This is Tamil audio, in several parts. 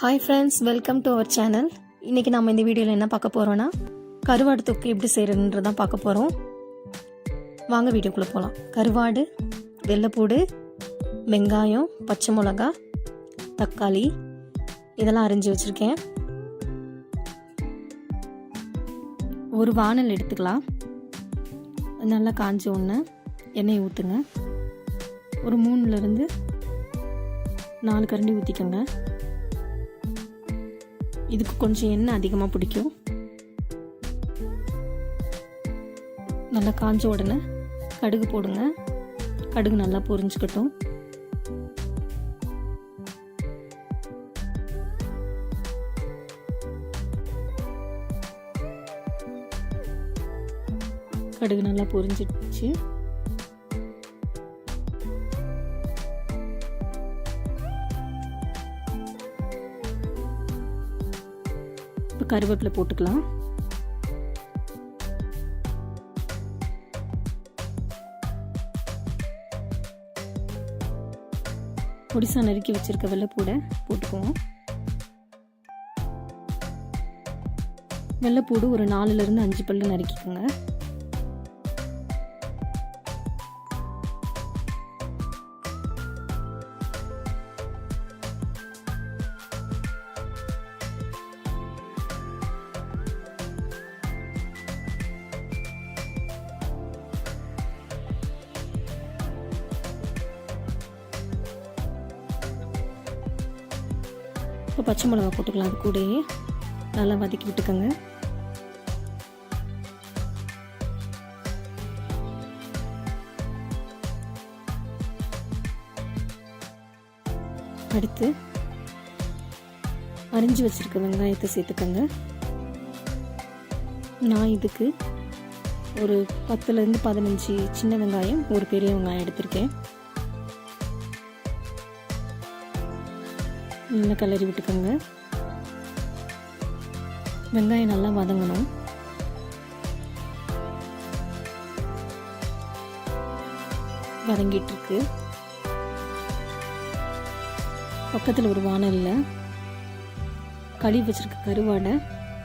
Hi friends, welcome to our channel. இன்றைக்கி நம்ம இந்த வீடியோவில் என்ன பார்க்க போகிறோன்னா, கருவாடு தொக்கு எப்படி செய்கிறதுன்றதான் பார்க்க போகிறோம். வாங்க வீடியோக்குள்ளே போகலாம். கருவாடு, வெள்ளைப்பூடு, வெங்காயம், பச்சை மிளகா, தக்காளி இதெல்லாம் அரிஞ்சு வச்சுருக்கேன். ஒரு வானல் எடுத்துக்கலாம். நல்லா காஞ்ச உடனே எண்ணெய் ஊற்றுங்க. ஒரு 3லேருந்து 4 கரண்டி ஊற்றிக்கோங்க. இதுக்கு கொஞ்சம் எண்ணெய் அதிகமாக பிடிக்கும். நல்லா காஞ்ச உடனே கடுகு போடுங்க. கடுகு நல்லா பொரிஞ்சுக்கட்டும். கடுகு நல்லா பொரிஞ்சிடுச்சு. இப்போ கருவேப்பிலை போட்டுக்கலாம். பொடிசா நறுக்கி வச்சிருக்க வெள்ளைப்பூடை போட்டுக்குவோம். வெள்ளைப்பூடு ஒரு 4லேருந்து 5 பல்லு நறுக்கிக்கோங்க. இப்போ பச்சை மிளகா போட்டுக்கலாம். அது கூடயே நல்லா வதக்கி விட்டுக்கோங்க. அடுத்து அரிஞ்சு வச்சிருக்க வெங்காயத்தை சேர்த்துக்கோங்க. நான் இதுக்கு ஒரு 10லேருந்து 15 சின்ன வெங்காயம், ஒரு பெரிய வெங்காயம் எடுத்திருக்கேன். நல்லா கிளறி விட்டுக்கோங்க. வெங்காயம் நல்லா வதங்கணும். வதங்கிட்டு இருக்கு. பக்கத்தில் ஒரு வானலில் கழுவி வச்சிருக்க கருவாடை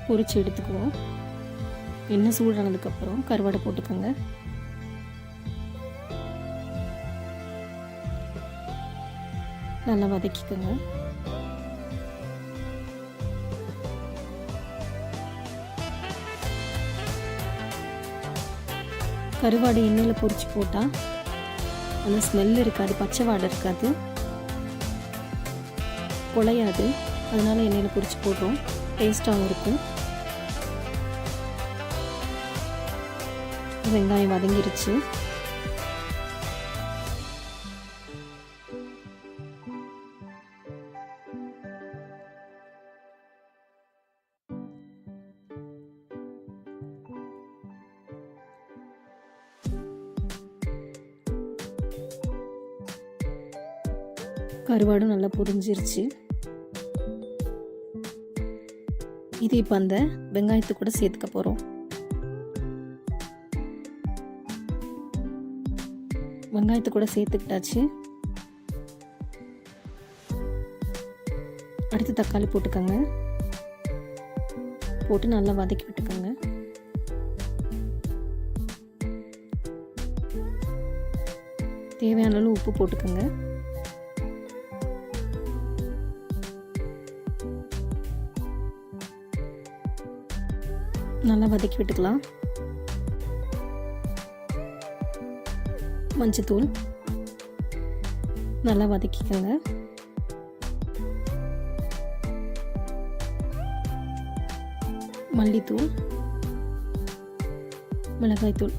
பொரிச்சு எடுத்துக்குவோம். எண்ணெய் சூடானதுக்கப்புறம் கருவாடை போட்டுக்கோங்க. நல்லா வதக்கிக்கோங்க. கருவாடு எண்ணெயில் பொரிச்சு போட்டால் அந்த ஸ்மெல் இருக்காது, பச்சை வாடை இருக்காது, குழையாது. அதனால் எண்ணெயில் பொரிச்சு போடுறோம். டேஸ்ட்டாகவும் இருக்கும். வெங்காயம் வதங்கிருச்சு. கருவாடும் நல்லா பொரிஞ்சிருச்சு. இது இப்போ அந்த வெங்காயத்தை கூட சேர்த்துக்க போகிறோம். வெங்காயத்தை கூட சேர்த்துக்கிட்டாச்சு. அடுத்து தக்காளி போட்டுக்கோங்க. போட்டு நல்லா வதக்கி விட்டுக்கோங்க. தேவையான அளவு உப்பு போட்டுக்கோங்க. நல்லா வதக்கி விட்டுக்கலாம். மஞ்சத்தூள் நல்லா வதக்கிக்கோங்க. மல்லித்தூள், மிளகாய்த்தூள்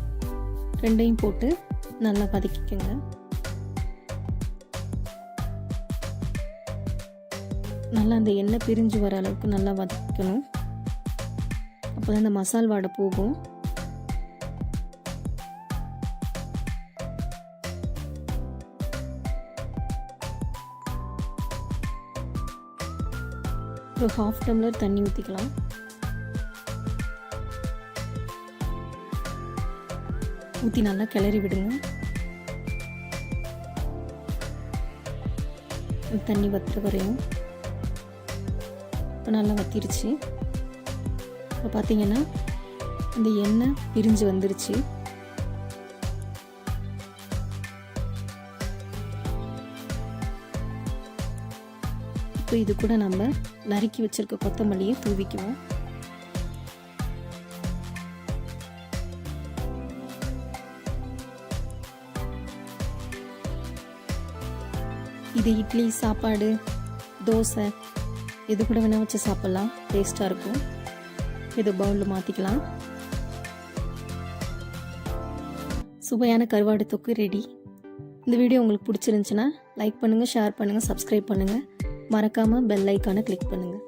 ரெண்டையும் போட்டு நல்லா வதக்கிக்கோங்க. நல்லா அந்த எண்ணெய் பிரிஞ்சு வர அளவுக்கு நல்லா வதக்கணும். அப்போ தான் இந்த மசால் வாடை போகும். ஒரு 1/2 டம்ளர் தண்ணி ஊற்றிக்கலாம். ஊற்றி நல்லா கிளறி விடுங்க. தண்ணி வத்துற வரையும் இப்போ நல்லா வத்திருச்சு. இப்போ பார்த்தீங்கன்னா இந்த எண்ணெய் பிரிஞ்சு வந்துருச்சு. இப்போ இது கூட நம்ம நறுக்கி வச்சிருக்க கொத்தமல்லியை தூவிக்குவோம். இது இட்லி, சாப்பாடு, தோசை எது கூட வேணால் வச்சு சாப்பிட்லாம். டேஸ்ட்டாக இருக்கும். இது பவுலில் மாற்றிக்கலாம். சுவையான கருவாடு தொக்கு ரெடி. இந்த வீடியோ உங்களுக்கு பிடிச்சிருந்துச்சுன்னா லைக் பண்ணுங்கள், ஷேர் பண்ணுங்கள், சப்ஸ்கிரைப் பண்ணுங்கள். மறக்காமல் பெல் ஐக்கானை கிளிக் பண்ணுங்கள்.